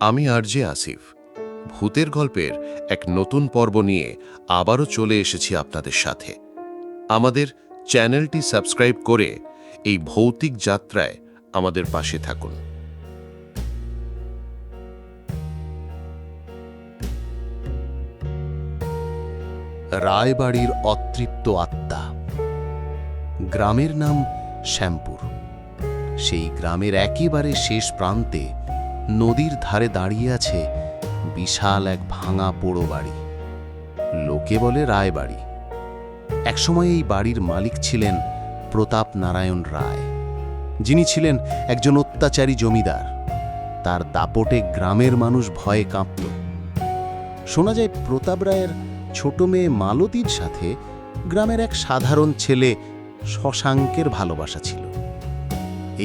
আমি আরজে আসিফ ভূতের গল্পের এক নতুন পর্ব নিয়ে আবারও চলে এসেছি আপনাদের সাথে। আমাদের চ্যানেলটি সাবস্ক্রাইব করে এই ভৌতিক যাত্রায় আমাদের পাশে থাকুন। রায়বাড়ির অতৃপ্ত আত্মা। গ্রামের নাম শ্যামপুর। সেই গ্রামের একেবারে শেষ প্রান্তে নদীর ধারে দাঁড়িয়ে আছে বিশাল এক ভাঙা পোড়ো বাড়ি। লোকে বলে রায়বাড়ি। একসময় এই বাড়ির মালিক ছিলেন প্রতাপ নারায়ণ রায়, যিনি ছিলেন একজন অত্যাচারী জমিদার। তার দাপটে গ্রামের মানুষ ভয়ে কাঁপত। শোনা যায় প্রতাপ রায়ের ছোট মেয়ে মালতীর সাথে গ্রামের এক সাধারণ ছেলে শশাঙ্কের ভালোবাসা ছিল।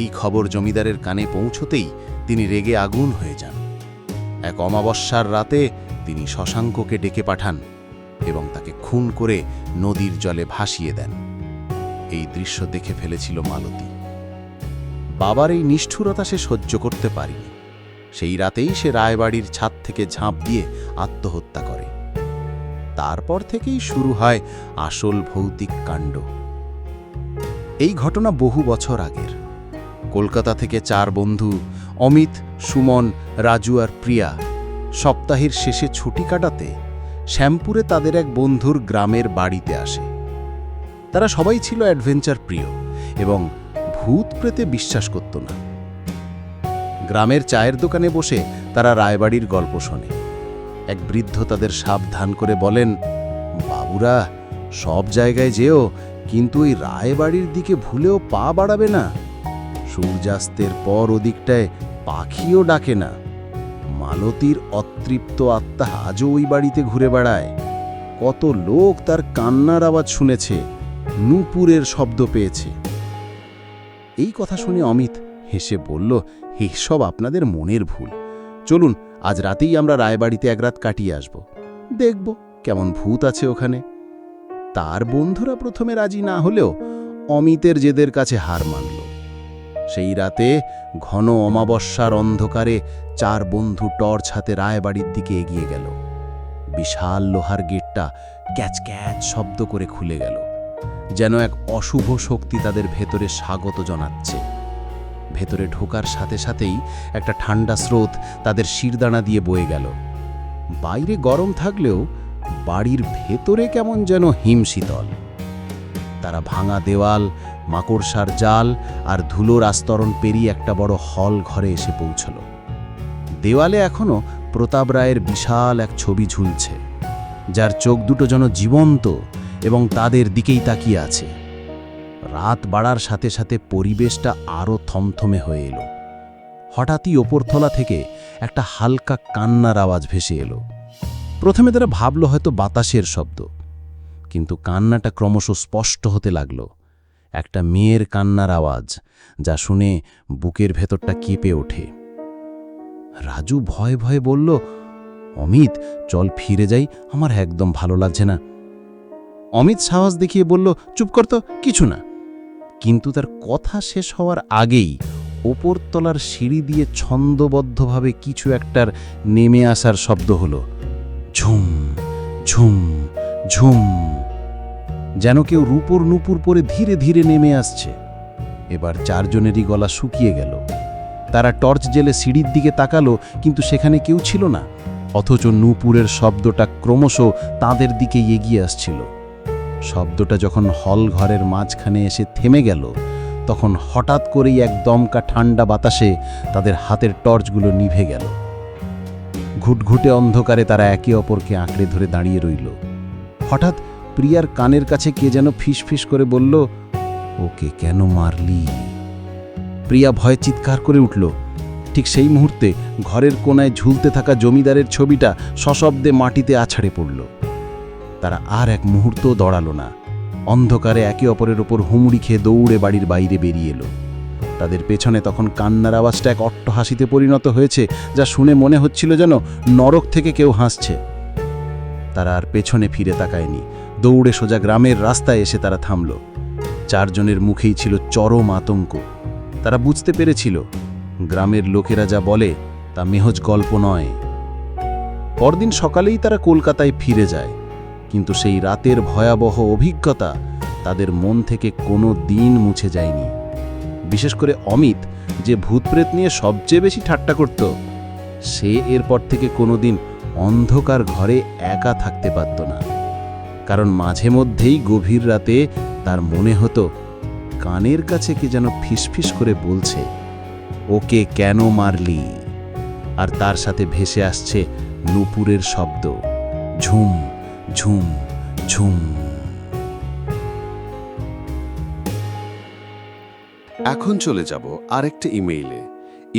এই খবর জমিদারের কানে পৌঁছতেই তিনি রেগে আগুন হয়ে যান। এক অমাবস্যার রাতে তিনি শশাঙ্ককে ডেকে পাঠান এবং তাকে খুন করে নদীর জলে ভাসিয়ে দেন। এই দৃশ্য দেখে ফেলেছিল মালতী। বাবার এই নিষ্ঠুরতা সে সহ্য করতে পারেনি। সেই রাতেই সে রায়বাড়ির ছাদ থেকে ঝাঁপ দিয়ে আত্মহত্যা করে। তারপর থেকেই শুরু হয় আসল ভৌতিক কাণ্ড। এই ঘটনা বহু বছর আগের। কলকাতা থেকে চার বন্ধু অমিত, সুমন, রাজু আর প্রিয়া সপ্তাহের শেষে ছুটি কাটাতে শ্যামপুরে তাদের এক বন্ধুর গ্রামের বাড়িতে আসে। তারা সবাই ছিল অ্যাডভেঞ্চার প্রিয় এবং ভূত প্রেতে বিশ্বাস করত না। গ্রামের চায়ের দোকানে বসে তারা রায়বাড়ির গল্প শোনে। এক বৃদ্ধ তাদের সাবধান করে বলেন, বাবুরা, সব জায়গায় যেও, কিন্তু ওই রায়বাড়ির দিকে ভুলেও পা বাড়াবে না। সূর্যাস্তের পর ওদিকটায় পাখিও ডাকে না। মালতীর অতৃপ্ত আত্মা আজও ওই বাড়িতে ঘুরে বেড়ায়। কত লোক তার কান্নার আওয়াজ শুনেছে, নূপুরের শব্দ পেয়েছে। এই কথা শুনে অমিত হেসে বলল, এসব আপনাদের মনের ভুল। চলুন, আজ রাতেই আমরা রায়বাড়িতে এক রাত কাটিয়ে আসব, দেখব কেমন ভূত আছে ওখানে। তার বন্ধুরা প্রথমে রাজি না হলেও অমিতের জেদের কাছে হার মানল। সেই রাতে ঘন অমাবস্যার অন্ধকারে চার বন্ধু টর্চ হাতে রায়বাড়ির দিকে এগিয়ে গেল। বিশাল লোহার গেটটা ক্যাচ ক্যাচ শব্দ করে খুলে গেল, যেন এক অশুভ শক্তি তাদের ভেতরে স্বাগত জানাচ্ছে। ভেতরে ঢোকার সাথে সাথেই একটা ঠান্ডা স্রোত তাদের শিরদাঁড়া দিয়ে বয়ে গেল। বাইরে গরম থাকলেও বাড়ির ভেতরে কেমন যেন হিমশীতল। তারা ভাঙা দেওয়াল, মাকড়সার জাল আর ধুলোর আস্তরণ পেরিয়ে একটা বড় হল ঘরে এসে পৌঁছল। দেওয়ালে এখনো প্রতাপ রায়ের বিশাল এক ছবি ঝুলছে, যার চোখ দুটো যেন জীবন্ত এবং তাদের দিকেই তাকিয়ে আছে। রাত বাড়ার সাথে সাথে পরিবেশটা আরও থমথমে হয়ে এলো। হঠাৎই ওপরতলা থেকে একটা হালকা কান্নার আওয়াজ ভেসে এলো। প্রথমে তারা ভাবল হয়তো বাতাসের শব্দ, কিন্তু কান্নাটা ক্রমশ স্পষ্ট হতে লাগলো। একটা মেয়ের কান্নার আওয়াজ, যা শুনে বুকের ভেতরটা কেঁপে ওঠে। রাজু ভয়ে ভয়ে বলল, অমিত, চল ফিরে যাই, আমার একদম ভালো লাগছে না। অমিত সাহস দেখিয়ে বলল, চুপ কর তো, কিছু না। কিন্তু তার কথা শেষ হওয়ার আগেই ওপরতলার সিঁড়ি দিয়ে ছন্দবদ্ধভাবে কিছু একটার নেমে আসার শব্দ হলো। ঝুম ঝুম ঝুম, যেন কেউ রূপোর নূপুর পরে ধীরে ধীরে নেমে আসছে। এবার চারজনেরই গলা শুকিয়ে গেল। তারা টর্চ জেলে সিঁড়ির দিকে তাকালো, কিন্তু সেখানে কেউ ছিল না। অথচ নূপুরের শব্দটা ক্রমশ তাদের দিকে এগিয়ে আসছিল। শব্দটা যখন হল ঘরের মাঝখানে এসে থেমে গেল, তখন হঠাৎ করেই এক দমকা ঠান্ডা বাতাসে তাদের হাতের টর্চগুলো নিভে গেল। ঘুটঘুটে অন্ধকারে তারা একে অপরকে আঁকড়ে ধরে দাঁড়িয়ে রইল। হঠাৎ প্রিয়ার কানের কাছে কে যেন ফিসফিস করে বলল, ওকে কেন মারলি? প্রিয়া ভয়ে চিৎকার করে উঠল। ঠিক সেই মুহূর্তে ঘরের কোনায় ঝুলতে থাকা জমিদারের ছবিটা সশব্দে মাটিতে আছাড়ে পড়ল। তারা আর এক মুহূর্তও দাঁড়ালো না। অন্ধকারে একে অপরের ওপর হুমড়ি খেয়ে দৌড়ে বাড়ির বাইরে বেরিয়ে এলো। তাদের পেছনে তখন কান্নার আওয়াজটা এক অট্টহাসিতে পরিণত হয়েছে, যা শুনে মনে হচ্ছিল যেন নরক থেকে কেউ হাসছে। তারা আর পেছনে ফিরে তাকায়নি। দৌড়ে সোজা গ্রামের রাস্তায় এসে তারা থামল। চারজনের মুখেই ছিল চরম আতঙ্ক। তারা বুঝতে পেরেছিল, গ্রামের লোকেরা যা বলে তা মেহজ গল্প নয়। পরদিন সকালেই তারা কলকাতায় ফিরে যায়, কিন্তু সেই রাতের ভয়াবহ অভিজ্ঞতা তাদের মন থেকে কোনো দিন মুছে যায়নি। বিশেষ করে অমিত, যে ভূতপ্রেত নিয়ে সবচেয়ে বেশি ঠাট্টা করত, সে এরপর থেকে কোনোদিন অন্ধকার ঘরে একা থাকতে পারত না। কারণ মাঝে মধ্যেই গভীর রাতে তার মনে হতো কানের কাছে কে যেন ফিসফিস করে বলছে, ওকে কেন মারলি? আর তার সাথে ভেসে আসছে নূপুরের শব্দ, ঝুম ঝুম ঝুম। এখন চলে যাব আরেকটা ইমেইলে।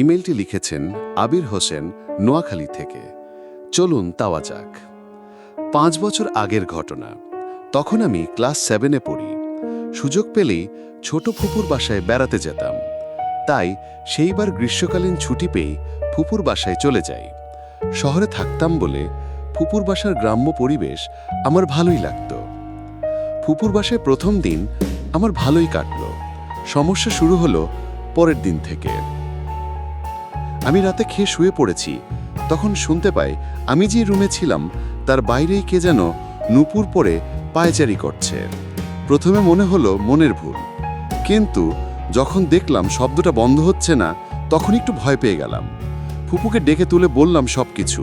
ইমেইলটি লিখেছেন আবির হোসেন, নোয়াখালী থেকে। চলুন তাওয়া যাক। 5 বছর আগের ঘটনা। তখন আমি ক্লাস 7-এ পড়ি। সুযোগ পেলেই ছোট ফুপুর বাসায় বেড়াতে যেতাম। তাই সেইবার গ্রীষ্মকালীন ছুটি পেয়ে ফুপুর বাসায় চলে যাই। শহরে থাকতাম বলে ফুপুর বাসার গ্রাম্য পরিবেশ আমার ভালোই লাগতো। ফুপুর বাসায় প্রথম দিন আমার ভালোই কাটল। সমস্যা শুরু হলো পরের দিন থেকে। আমি রাতে খেয়ে শুয়ে পড়েছি, তখন শুনতে পাই আমি যে রুমে ছিলাম তার বাইরেই কে যেন নূপুর পরে পায়চারি করছে। প্রথমে মনে হলো মনের ভুল, কিন্তু যখন দেখলাম শব্দটা বন্ধ হচ্ছে না, তখন একটু ভয় পেয়ে গেলাম। ফুপুকে ডেকে তুলে বললাম সব কিছু।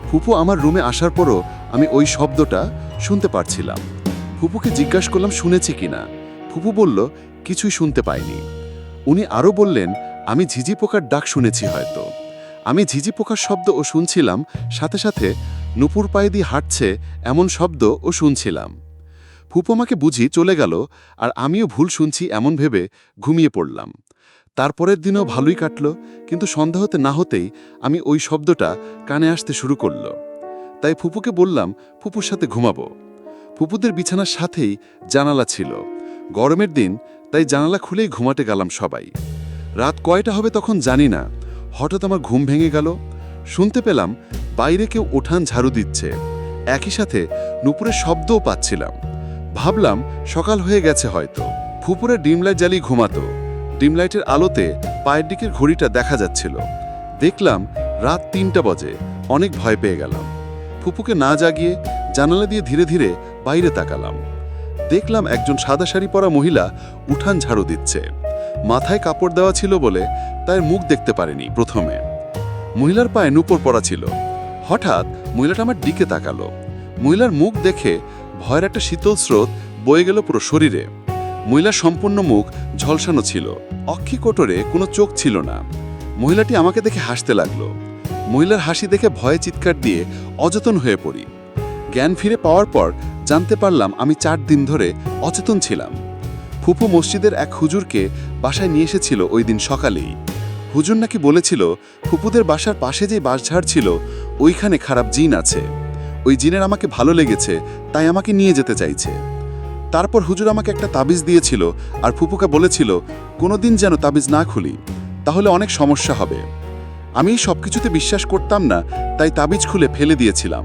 ফুপু আমার রুমে আসার পরও আমি ওই শব্দটা শুনতে পারছিলাম। ফুপুকে জিজ্ঞাসা করলাম শুনেছি কিনা। ফুপু বলল কিছুই শুনতে পাইনি। উনি আরও বললেন আমি ঝিঝি পোকার ডাক শুনেছি হয়তো। আমি ঝিঝি পোকার শব্দও শুনছিলাম, সাথে সাথে নূপুর পায়ে দিয়ে হাঁটছে এমন শব্দও শুনছিলাম। ফুপু আমাকে বুঝি চলে গেল, আর আমিও ভুল শুনছি এমন ভেবে ঘুমিয়ে পড়লাম। তারপরের দিনও ভালোই কাটল, কিন্তু সন্ধ্যা হতে না হতেই আমি ওই শব্দটা কানে আসতে শুরু করল। তাই ফুপুকে বললাম ফুপুর সাথে ঘুমাবো। ফুপুদের বিছানার সাথেই জানালা ছিল। গরমের দিন, তাই জানালা খুলেই ঘুমাতে গেলাম সবাই। রাত কয়টা হবে তখন জানি না, হঠাৎ আমার ঘুম ভেঙে গেল। শুনতে পেলাম বাইরে কেউ উঠান ঝাড়ু দিচ্ছে, একই সাথে নূপুরের শব্দও পাচ্ছিলাম। ভাবলাম সকাল হয়ে গেছে হয়তো। ফুপুরে ডিম লাইট জ্বালিয়ে ঘুমাতো। ডিম লাইটের আলোতে পায়ের দিকের ঘড়িটা দেখা যাচ্ছিল। দেখলাম রাত 3টা বাজে। অনেক ভয় পেয়ে গেলাম। ফুপুকে না জাগিয়ে জানালা দিয়ে ধীরে ধীরে বাইরে তাকালাম। দেখলাম একজন সাদা শাড়ি পরা মহিলা উঠান ঝাড়ু দিচ্ছে। মাথায় কাপড় দেওয়া ছিল বলে তার মুখ দেখতে পারিনি প্রথমে। মহিলার পায়ে নূপুর পরা ছিল। হঠাৎ মহিলাটা আমার দিকে তাকালো। মহিলার মুখ দেখে ভয়ের একটা শীতল স্রোত বয়ে গেল পুরো শরীরে। মহিলার সম্পূর্ণ মুখ ঝলসানো ছিল, অক্ষি কোটরে কোনো চোখ ছিল না। মহিলাটি আমাকে দেখে হাসতে লাগলো। মহিলার হাসি দেখে ভয়ে চিৎকার দিয়ে অচেতন হয়ে পড়ি। জ্ঞান ফিরে পাওয়ার পর জানতে পারলাম আমি 4 দিন ধরে অচেতন ছিলাম। ফুপু মসজিদের এক হুজুরকে বাসায় নিয়ে এসেছিল ওই দিন সকালেই। হুজুর নাকি বলেছিল ফুপুদের বাসার পাশে যে বাঁশঝাড় ছিল ওইখানে খারাপ জিন আছে। ওই জিনের আমাকে ভালো লেগেছে, তাই আমাকে নিয়ে যেতে চাইছে। তারপর হুজুর আমাকে একটা তাবিজ দিয়েছিল, আর ফুপুকে বলেছিল কোনোদিন যেন তাবিজ না খুলি, তাহলে অনেক সমস্যা হবে। আমি সব কিছুতে বিশ্বাস করতাম না, তাই তাবিজ খুলে ফেলে দিয়েছিলাম।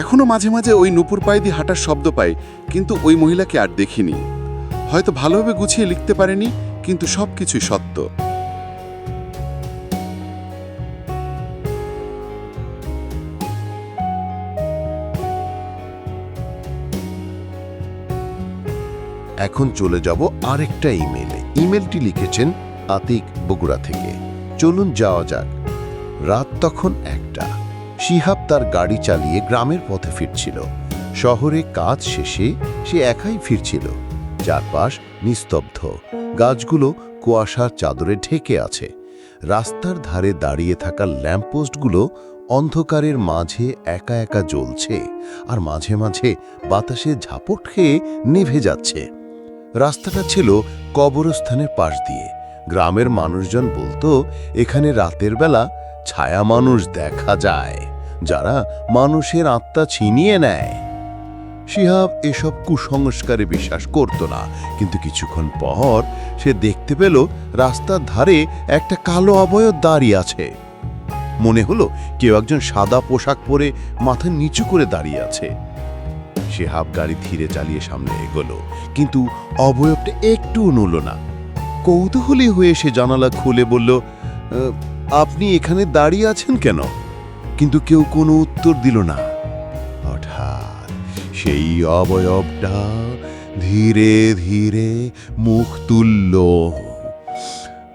এখনো মাঝে মাঝে ওই নূপুর পায়ে দিয়ে হাঁটার শব্দ পাই, কিন্তু ওই মহিলাকে আর দেখিনি। হয়তো ভালোভাবে গুছিয়ে লিখতে পারেনি, কিন্তু সব কিছুই সত্য। এখন চলে যাব আরেকটা ইমেইলে। ইমেলটি লিখেছেন আতিক, বগুড়া থেকে। চলুন যাওয়া যাক। রাত তখন 1টা। শিহাব তার গাড়ি চালিয়ে গ্রামের পথে ফিরছিল। শহরে কাজ শেষে সে একাই ফিরছিল। চারপাশ নিস্তব্ধ, গাছগুলো কুয়াশার চাদরে ঢেকে আছে। রাস্তার ধারে দাঁড়িয়ে থাকা ল্যাম্পপোস্টগুলো অন্ধকারের মাঝে একা একা জ্বলছে, আর মাঝে মাঝে বাতাসে ঝাপট খেয়ে নিভে যাচ্ছে। রাস্তাটা ছিল কবরস্থানের পাশ দিয়ে। গ্রামের মানুষজন বলতো এখানে রাতের বেলা ছায়া মানুষ দেখা যায়, যারা মানুষের আত্মা ছিনিয়ে নেয়। শিহাব এসব কুসংস্কারে বিশ্বাস করত না, কিন্তু কিছুক্ষণ পর সে দেখতে পেল রাস্তার ধারে একটা কালো অবয়ব দাঁড়িয়ে আছে। মনে হলো কেউ একজন সাদা পোশাক পরে মাথা নিচু করে দাঁড়িয়ে আছে। শিহাব গাড়ি ধীরে চালিয়ে সামনে এগোলো, কিন্তু অবয়বটা একটুও নড়ল না। কৌতূহলী হয়ে সে জানালা খুলে বলল, আপনি এখানে দাঁড়িয়ে আছেন কেন? কিন্তু কেউ কোনো উত্তর দিল না। হঠাৎ সেই অবয়বটা ধীরে ধীরে মুখ তুলল।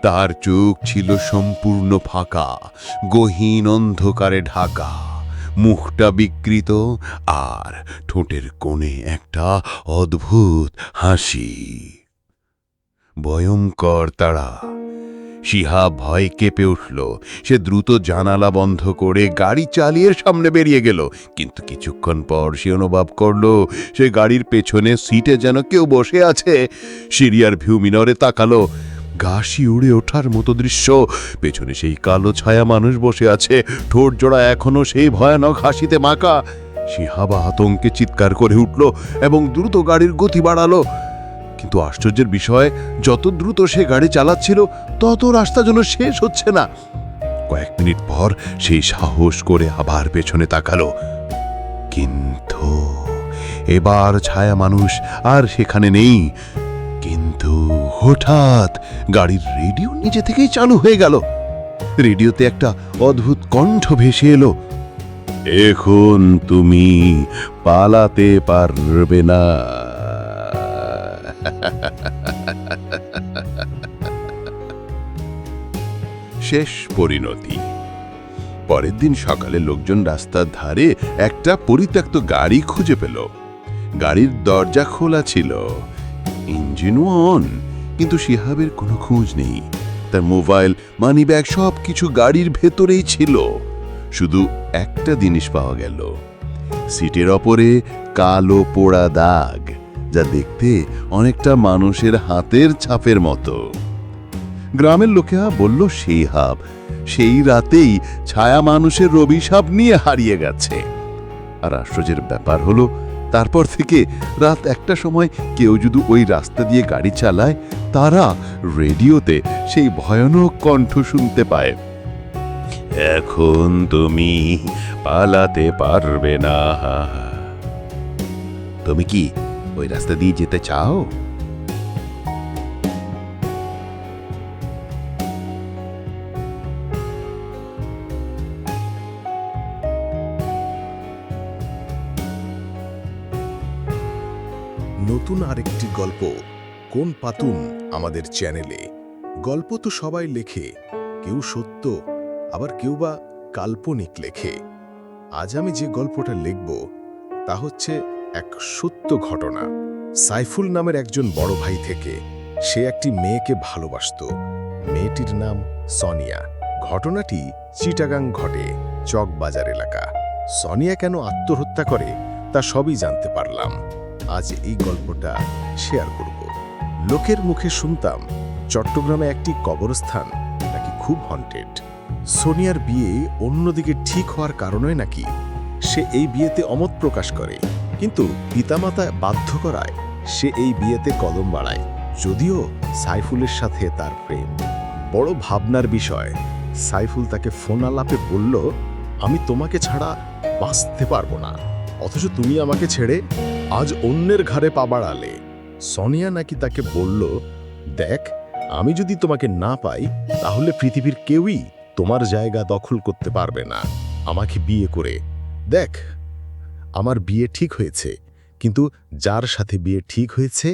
তার চোখ ছিল সম্পূর্ণ ফাঁকা, গহীন অন্ধকারে ঢাকা, মুখটা বিকৃত, আর ঠোঁটের কোণে একটা অদ্ভুত হাসি। ভয়ঙ্কর তারা। শিহাব ভয়ে কেঁপে উঠল। সে দ্রুত জানালা বন্ধ করে গাড়ি চালিয়ে সামনে বেরিয়ে গেল। কিন্তু কিছুক্ষণ পর সে অনুভব করল সে গাড়ির পেছনে সিটে যেন কেউ বসে আছে। সিরিয়ার ভিউ মিররে তাকালো। গা শিউড়ে ওঠার মতো দৃশ্য। পেছনে সেই কালো ছায়া মানুষ বসে আছে, ঠোঁট জোড়া এখনো সেই ভয়ানক হাসিতে মাখা। শিহাবা আতঙ্কে চিৎকার করে উঠল এবং দ্রুত গাড়ির গতি বাড়ালো। কিন্তু আশ্চর্যের বিষয়, যত দ্রুত সে গাড়ি চালাচ্ছিল তত রাস্তা যেন শেষ হচ্ছে না। কয়েক মিনিট পর সেই সাহস করে আবার পেছনে তাকালো। কিন্তু এবার ছায়া মানুষ আর সেখানে নেই। কিন্তু হঠাৎ গাড়ির রেডিও নিজে থেকেই চালু হয়ে গেল। রেডিওতে একটা অদ্ভুত কণ্ঠ ভেসে এলো। এখন তুমি পালাতে পারবে না। শেষ পরিণতি। পরের দিন সকালে লোকজন রাস্তার ধারে একটা পরিত্যক্ত গাড়ি খুঁজে পেল। গাড়ির দরজা খোলা ছিল, ইঞ্জিন অন, কিন্তু শিহাবের কোনো খোঁজ নেই। তার মোবাইল, মানিব্যাগ সবকিছু গাড়ির ভেতরেই ছিল। শুধু একটা জিনিস পাওয়া গেল, সিটের ওপরে কালো পোড়া দাগ, যা দেখতে অনেকটা মানুষের হাতের ছাপের মতো। গ্রামের লোকেরা বলল শিহাব সেই রাতেই ছায়া মানুষের অভিশাপ নিয়ে হারিয়ে গেছে। আর আশ্চর্যের ব্যাপার হলো, তারপর থেকে রাত একটা সময় কেউ যদি ওই রাস্তা দিয়ে গাড়ি চালায়, তারা রেডিওতে সেই ভয়ানক কণ্ঠ শুনতে পায়। এখন তুমি পালাতে পারবে না। তুমি কি ওই রাস্তা দিয়ে যেতে চাও? নতুন আরেকটি গল্প কোন পাতুন আমাদের চ্যানেলে। গল্প তো সবাই লেখে, কেউ সত্য আবার কেউ বা কাল্পনিক লেখে। আজ আমি যে গল্পটা লিখব তা হচ্ছে এক সত্য ঘটনা। সাইফুল নামের একজন বড় ভাই থেকে সে একটি মেয়েকে ভালোবাসত। মেয়েটির নাম সোনিয়া। ঘটনাটি চিটাগাং ঘটে, চকবাজার এলাকা। সোনিয়া কেন আত্মহত্যা করে তা সবই জানতে পারলাম। আজ এই গল্পটা শেয়ার করব। লোকের মুখে শুনতাম চট্টগ্রামে একটি কবরস্থান নাকি খুব হন্টেড। সোনিয়ার বিয়ে অন্যদিকে ঠিক হওয়ার কারণে নাকি সে এই বিয়েতে অমত প্রকাশ করে, কিন্তু পিতামাতা বাধ্য করায় সে এই বিয়েতে কদম বাড়ায়। যদিও সাইফুলের সাথে তার প্রেম। বড় ভাবনার বিষয়, সাইফুল তাকে ফোন আলাপে বলল, আমি তোমাকে ছাড়া বাঁচতে পারবো না, অথচ তুমি আমাকে ছেড়ে আজ অন্যের ঘাড়ে পা বাড়ালে। সোনিয়া নাকি তাকে বলল, দেখ, আমি যদি তোমাকে না পাই তাহলে পৃথিবীর কেউই তোমার জায়গা দখল করতে পারবে না। আমাকে বিয়ে করে দেখ। আমার বিয়ে ঠিক হয়েছে, কিন্তু যার সাথে বিয়ে ঠিক হয়েছে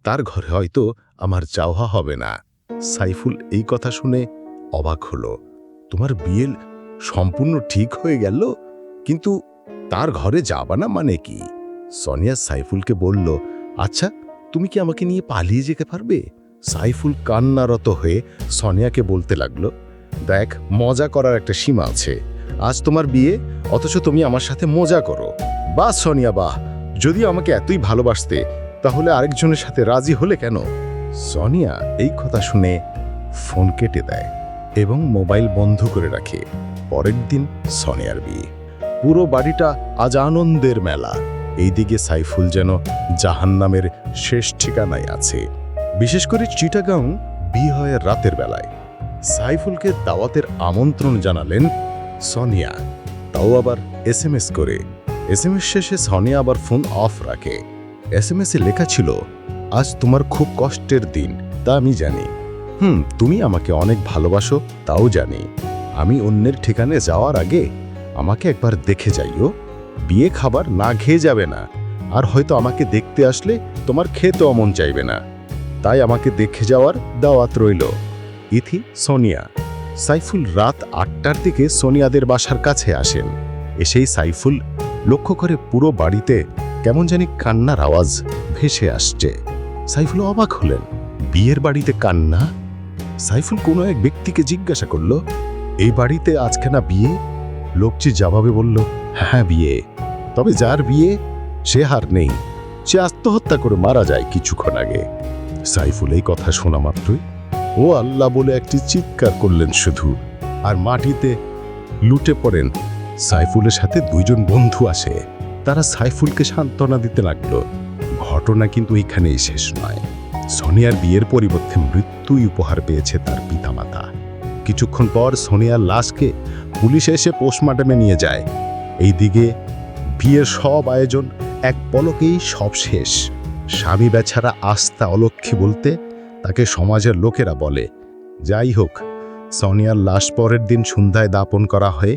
তার ঘরে হয়তো আমার চাওয়া হবে না। সাইফুল এই কথা শুনে অবাক হলো। তোমার বিয়ে সম্পূর্ণ ঠিক হয়ে গেল, কিন্তু তার ঘরে যাবা না মানে কি? সোনিয়া সাইফুলকে বলল, আচ্ছা তুমি কি আমাকে নিয়ে পালিয়ে যেতে পারবে? সাইফুল কান্নারত হয়ে সোনিয়াকে বলতে লাগলো, দেখ, মজা করার একটা সীমা আছে। আজ তোমার বিয়ে, অথচ তুমি আমার সাথে মজা করো। বাহ সোনিয়া বাহ, যদি আমাকে এতই ভালোবাসতে তাহলে আরেকজনের সাথে রাজি হলে কেন? সোনিয়া এই কথা শুনে ফোন কেটে দেয় এবং মোবাইল বন্ধ করে রাখে। পরের দিন সোনিয়ার বিয়ে। পুরো বাড়িটা আজ আনন্দের মেলা। এইদিকে সাইফুল যেন জাহান্নামের শেষ ঠিকানায় আছে। বিশেষ করে চিটাগাং বিয়ে হয় রাতের বেলায়। সাইফুলকে দাওয়াতের আমন্ত্রণ জানালেন সোনিয়া, তাও আবার SMS করে। SMS শেষে সোনিয়া আবার ফোন অফ রাখে। SMS-এ লেখা ছিল, আজ তোমার খুব কষ্টের দিন, তা আমি জানি। তুমি আমাকে অনেক ভালোবাসো, তাও জানি। আমি অন্যের ঠিকানে যাওয়ার আগে আমাকে একবার দেখে যাইও। বিয়ে খাবার না খেয়ে যাবে না, আর হয়তো আমাকে দেখতে আসলে তোমার খেতেও মন চাইবে না। তাই আমাকে দেখে যাওয়ার দাওয়াত রইল। ইথি সোনিয়া। সাইফুল রাত 8টার দিকে সোনিয়াদের বাসার কাছে আসেন। এসেই সাইফুল লক্ষ্য করে পুরো বাড়িতে কেমন জানি কান্নার আওয়াজ ভেসে আসছে। সাইফুল অবাক হলেন, বিয়ের বাড়িতে কান্না? সাইফুল কোনো এক ব্যক্তিকে জিজ্ঞাসা করল, এই বাড়িতে আজকে না বিয়ে? লোকটি জবাবে বলল, হ্যাঁ বিয়ে, তবে যার বিয়ে সে হার নেই, সে আত্মহত্যা করে মারা যায় কিছুক্ষণ আগে। সাইফুল এই কথা শোনা মাত্রই ও আল্লাহ বলে একটি চিৎকার করলেন শুধু, আর মাটিতে লুটে পড়েন। সাইফুলের সাথে 2জন বন্ধু আসে। তারা সাইফুলকে সান্ত্বনা দিতে লাগলো। ঘটনা কিন্তু এইখানেই শেষ নয়। সোনিয়ার বিয়ের পরিবর্তে মৃত্যুই উপহার পেয়েছে তার পিতামাতা। কিছুক্ষণ পর সোনিয়ার লাশকে পুলিশ এসে পোস্টমর্টমে নিয়ে যায়। এইদিকে বিয়ের সব আয়োজন এক পলকেই সব শেষ। স্বামী বেচারা আস্থা অলক্ষী বলতে তাকে সমাজের লোকেরা বলে। যাই হোক, সোনিয়ার লাশ পরের দিন সন্ধ্যায় দাপন করা হয়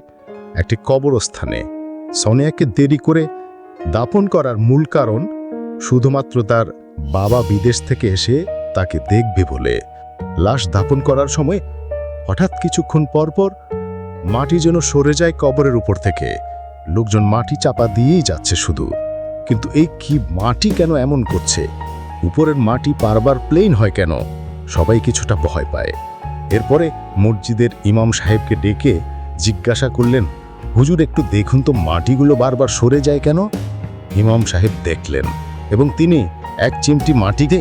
একটি কবরস্থানে। সোনিয়াকে দেরি করে দাপন করার মূল কারণ শুধুমাত্র তার বাবা বিদেশ থেকে এসে তাকে দেখবে বলে। লাশ দাপন করার সময় হঠাৎ কিছুক্ষণ পরপর মাটি যেন সরে যায় কবরের উপর থেকে। লোকজন মাটি চাপা দিয়েই যাচ্ছে শুধু, কিন্তু এই কি মাটি কেন এমন করছে? উপরের মাটি বারবার প্লেন হয় কেন? সবাই কিছুটা ভয় পায়। এরপরে মসজিদের ইমাম সাহেবকে ডেকে জিজ্ঞাসা করলেন, হুজুর একটু দেখুন তো মাটিগুলো বারবার সরে যায় কেন? ইমাম সাহেব দেখলেন এবং তিনি এক চিমটি মাটিতে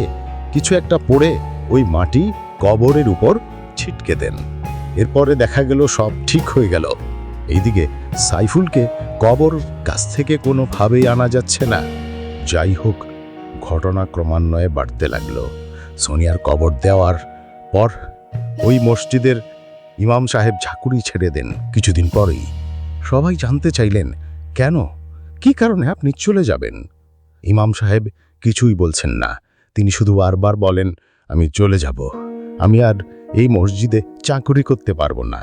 কিছু একটা পড়ে ওই মাটি কবরের উপর ছিটকে দেন। এরপরে দেখা গেল সব ঠিক হয়ে গেল। এইদিকে সাইফুলকে কবর কাছ থেকে কোনোভাবেই আনা যাচ্ছে না। যাই হোক, ঘটনা ক্রমান্বয়ে বাড়তে লাগলো। সোনিয়ার কবর দেওয়ার পর ওই মসজিদের ইমাম সাহেব ঝাঁকুরি ছেড়ে দেন কিছুদিন পরেই। সবাই জানতে চাইলেন, কেন, কি কারণে আপনি চলে যাবেন? ইমাম সাহেব কিছুই বলছেন না। তিনি শুধু বারবার বলেন, আমি চলে যাব, আমি আর এই মসজিদে চাকরি করতে পারবো না।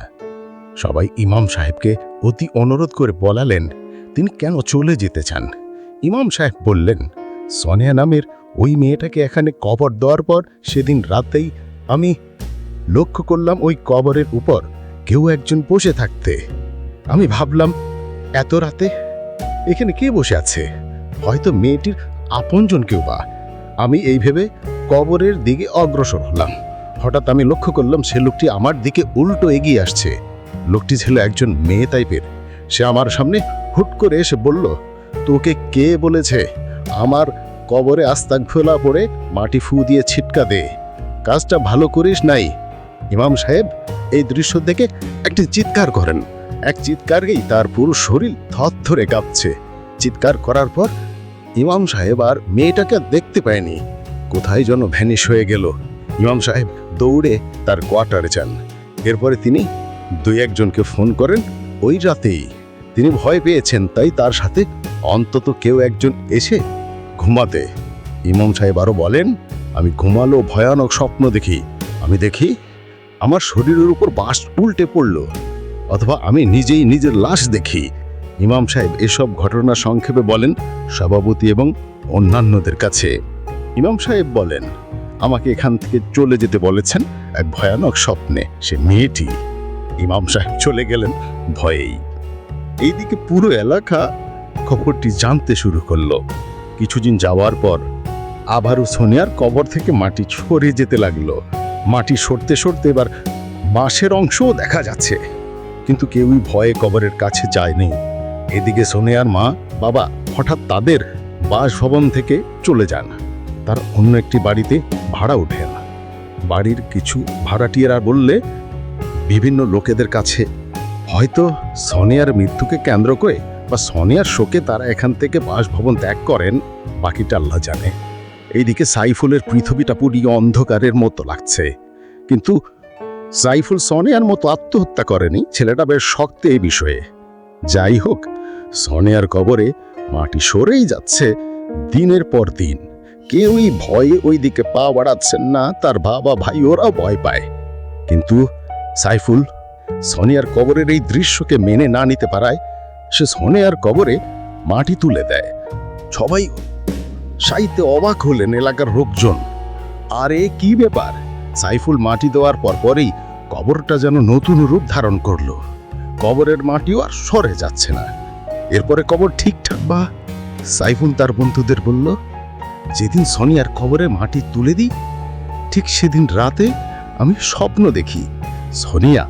সবাই ইমাম সাহেবকে অতি অনুরোধ করে বলালেন তিনি কেন চলে যেতে চান। ইমাম সাহেব বললেন, সোনিয়া নামের ওই মেয়েটাকে এখানে কবর দেওয়ার পর সেদিন রাতেই আমি লক্ষ্য করলাম ওই কবরের উপর কেউ একজন বসে থাকতে। আমি ভাবলাম, এত রাতে এখানে কে বসে আছে? হয়তো মেয়েটির আপনজন কেউ বা। আমি এই ভেবে কবরের দিকে অগ্রসর হলাম। হঠাৎ আমি লক্ষ্য করলাম সে লোকটি আমার দিকে উল্টো এগিয়ে আসছে। লোকটি ছিল একজন মেয়ে টাইপের। সে আমার সামনে হুট করে এসে বলল, তোকে কে বলেছে আমার কবরে আস্তাগফিরুল্লাহ পড়ে মাটি ফু দিয়ে ছিটকা দে? কাজটা ভালো করিস নাই। ইমাম সাহেব এই দৃশ্য দেখে একটি চিৎকার করেন। এক চিৎকারেই তার পুরো শরীর থরথরে কাঁপছে। চিৎকার করার পর ইমাম সাহেব আর মেয়েটাকে দেখতে পায়নি, কোথায় যেন ভ্যানিশ হয়ে গেল। ইমাম সাহেব দৌড়ে তার কোয়ার্টারে যান। এরপরে তিনি 2-1জনকে ফোন করেন। ওই রাতেই তিনি ভয় পেয়েছেন, তাই তার সাথে অন্তত কেউ একজন এসে ঘুমাতে। ইমাম সাহেব আরও বলেন, আমি ঘুমালো ভয়ানক স্বপ্ন দেখি। আমি দেখি আমার শরীরের উপর বাঁশ উল্টে পড়ল, অথবা আমি নিজেই নিজের লাশ দেখি। ইমাম সাহেব এসব ঘটনা সংক্ষেপে বলেন সভাপতি এবং অন্যান্যদের কাছে। ইমাম সাহেব বলেন, আমাকে এখান থেকে চলে যেতে বলেছেন এক ভয়ানক স্বপ্নে সে মেয়েটি। ইমাম সাহেব চলে গেলেন ভয়েই। এইদিকে পুরো এলাকা খবরটি জানতে শুরু করলো। কিছুদিন যাওয়ার পর আবারও সোনিয়ার কবর থেকে মাটি সরে যেতে লাগলো। মাটি সরতে সরতে এবার বাঁশের অংশও দেখা যাচ্ছে, কিন্তু কেউই ভয়ে কবরের কাছে যায়নি। এদিকে সোনিয়ার মা বাবা হঠাৎ তাদের বাসভবন থেকে চলে যান। তার অন্য একটি বাড়িতে ভাড়া ওঠেন। বাড়ির কিছু ভাড়াটিয়ারা বললে বিভিন্ন লোকেদের কাছে হয়তো সোনিয়ার মৃত্যুকে কেন্দ্র করে বা সোনিয়ার শোকে তারা এখান থেকে বাসভবন ত্যাগ করেন, বাকিটা আল্লাহ জানে। এইদিকে সাইফুলের পৃথিবীটা পুরো অন্ধকারের মতো লাগছে, কিন্তু সাইফুল সোনিয়ার মতো আত্মহত্যা করেনি। ছেলেটা বেশ শক্ত এই বিষয়ে। যাই হোক, সোনিয়ার কবরে মাটি সরেই যাচ্ছে দিনের পর দিন। কেউই ভয়ে ওই দিকে পা বাড়াচ্ছেন না। তার বাবা ভাই ওরাও ভয় পায়, কিন্তু সাইফুল সোনিয়ার কবরের এই দৃশ্যকে মেনে না নিতে পারায় সে সোনিয়ার কবরে মাটি তুলে দেয়। সবাই সাইতে অবাক হলেন এলাকার লোকজন। আরে কি ব্যাপার? সাইফুল মাটি দেওয়ার পরপরই কবরটা যেন নতুন রূপ ধারণ করলো। কবরের মাটিও আর সরে যাচ্ছে না। এরপরে কবর ঠিকঠাক বা? সাইফুল তার বন্ধুদের বলল, যেদিন সোনিয়ার কবরে মাটি তুলে দিই ঠিক সেদিন রাতে আমি স্বপ্ন দেখি। সোনিয়া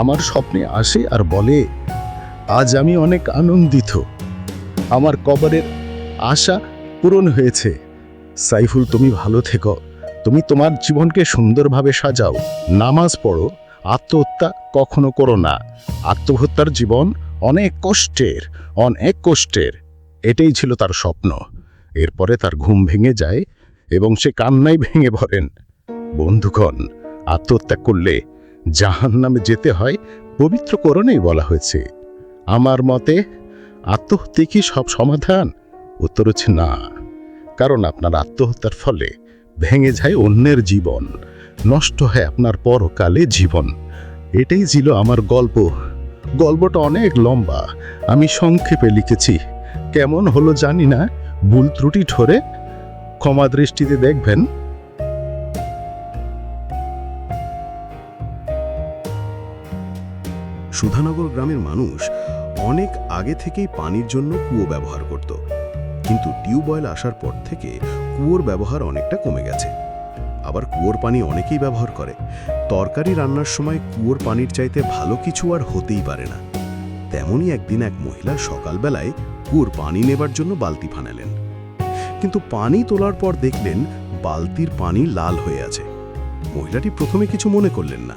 আমার স্বপ্নে আসে আর বলে, আজ আমি অনেক আনন্দিত, আমার কবরের আশা পূরণ হয়েছে। সাইফুল, তুমি ভালো থেকো, তুমি তোমার জীবনকে সুন্দরভাবে সাজাও, নামাজ পড়ো, আত্মহত্যা কখনো করো না। আত্মহত্যার জীবন অনেক কষ্টের, অনেক কষ্টের। এটাই ছিল তার স্বপ্ন। এরপরে তার ঘুম ভেঙে যায় এবং সে কান্নায় ভেঙে পড়েন। বন্ধুগণ, আত্মহত্যা করলে জাহান্নামে যেতে হয় পবিত্র কোরআনেই বলা হয়েছে। আমার মতে আত্মহত্যা কি সব সমাধান? উত্তর হচ্ছে না, কারণ আপনার আত্মহত্যার ফলে ভেঙে যায় অন্যের জীবন, নষ্ট হয় আপনার পরকালে জীবন। এটাই ছিল আমার গল্প। গল্পটা অনেক লম্বা, আমি সংক্ষেপে লিখেছি। কেমন হলো জানি না, ভুল ত্রুটি ধরে ক্ষমা দৃষ্টিতে দেখবেন। সুধানগর গ্রামের মানুষ অনেক আগে থেকেই পানির জন্য কুয়ো ব্যবহার করত, কিন্তু টিউবওয়েল আসার পর থেকে কুয়োর ব্যবহার অনেকটা কমে গেছে। আবার কুয়োর পানি অনেকেই ব্যবহার করে। তরকারি রান্নার সময় কুয়োর পানির চাইতে ভালো কিছু আর হতেই পারে না। তেমনই একদিন এক মহিলা সকালবেলায় কুয়োর পানি নেবার জন্য বালতি ফানালেন, কিন্তু পানি তোলার পর দেখলেন বালতির পানি লাল হয়ে আছে। মহিলাটি প্রথমে কিছু মনে করলেন না,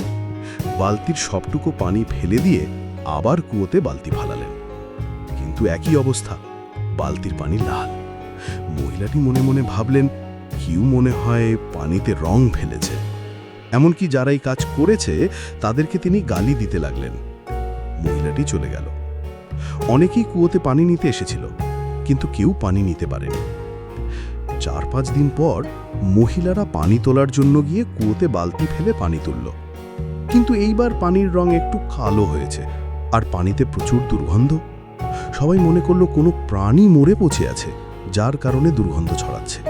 বালতির সবটুকু পানি ফেলে দিয়ে আবার কুয়োতে বালতি ফালালেন, কিন্তু একই অবস্থা, বালতির পানি লাল। মহিলাটি মনে মনে ভাবলেন, কেউ মনে হয় পানিতে রং ফেলেছে। এমনকি যারা এই কাজ করেছে তাদেরকে তিনি গালি দিতে লাগলেন। মহিলাটি চলে গেল। অনেকেই কুয়োতে পানি নিতে এসেছিল, কিন্তু কেউ পানি নিতে পারেনি। 4-5 দিন পর মহিলারা পানি তোলার জন্য গিয়ে কুয়োতে বালতি ফেলে পানি তুলল, কিন্তু এইবার পানির রং একটু কালো হয়েছে আর পানিতে প্রচুর দুর্গন্ধ। সবাই মনে করলো কোনো প্রাণী মরে পচে আছে, যার কারণে দুর্গন্ধ ছড়াচ্ছে।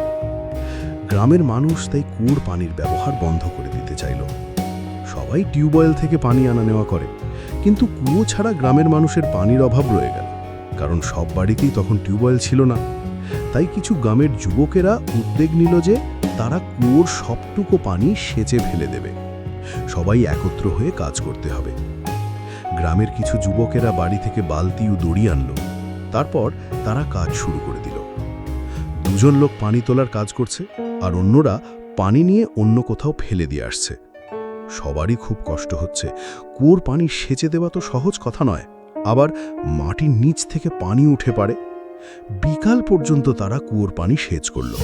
গ্রামের মানুষ তাই কুয়োর পানির ব্যবহার বন্ধ করে দিতে চাইল। সবাই টিউবওয়েল থেকে পানি আনা নেওয়া করে, কিন্তু কুয়ো ছাড়া গ্রামের মানুষের পানির অভাব রয়ে গেল, কারণ সব বাড়িতেই তখন টিউবওয়েল ছিল না। তাই কিছু গ্রামের যুবকেরা উদ্যোগ নিল যে তারা কুয়োর সবটুকু পানি সেচে ফেলে দেবে। সবাই একত্র হয়ে কাজ করতে হবে। গ্রামের কিছু যুবকেরা বাড়ি থেকে বালতি ও দড়ি আনলো। তারপর তারা কাজ শুরু করে দিল। 2জন লোক পানি তোলার কাজ করছে, আর অন্যরা পানি নিয়ে অন্য কোথাও ফেলে দিয়ে আসছে। সবারই খুব কষ্ট হচ্ছে। কুয়োর পানি সেচে দেওয়া তো সহজ কথা নয়, আবার মাটির নিচ থেকে পানি উঠে পড়ে। বিকাল পর্যন্ত তারা কুয়োর পানি সেচ করল,